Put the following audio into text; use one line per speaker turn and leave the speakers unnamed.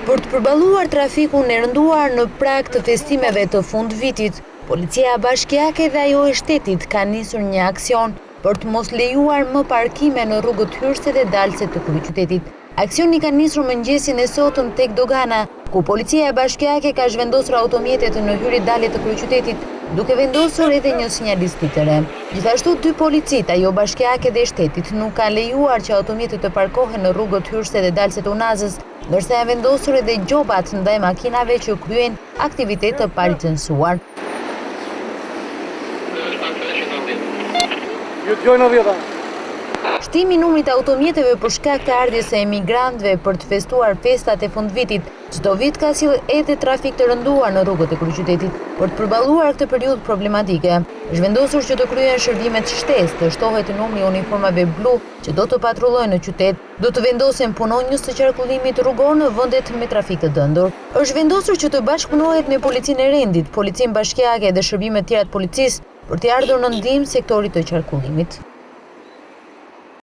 Për të përballuar trafikun e rënduar në prag të festimeve të fundvitit, Policia Bashkiake dhe ajo e shtetit ka nisur një aksion për të mos lejuar më parkime në rrugët hyrëse dhe dalëse të kryeqytetit. Aksioni ka nisur mëngjesin e sotëm tek dogana, ku Policia Bashkiake ka zhvendosur automjetet në hyrje-dalje të kryeqytetit, duke vendosur edhe një sinjalistë të re. Gjithashtu, 2 policit, ajo Bashkiake dhe shtetit, nuk kanë lejuar që automjetet të parkohen në rrugët hyrëse dhe dalëse të Unazës, ndërsa janë vendosur edhe gjobat ndaj makinave që kryejnë aktivitet të palicencuar. Shtimi i numrit të automjeteve për shkak të ardhjes së emigrantëve për të festuar festat e fundvitit, çdo vit ka sjellë edhe trafik të rënduar në rrugët e kryeqytetit. Për të përballuar këtë periudhë problematike, është vendosur që të kryhen shërbime të shtesë, të shtohet numri i uniformave blu që do të patrullojnë në qytet, do të vendosen punonjës të qarkullimit rrugor në vendet me trafik të dëndur. Është vendosur që të bashkëpunohet me Policinë e Rendit, Policinë Bashkiake dhe shërbime të tjera të policisë për të ardhur në ndihmë sektorit të qarkullimit.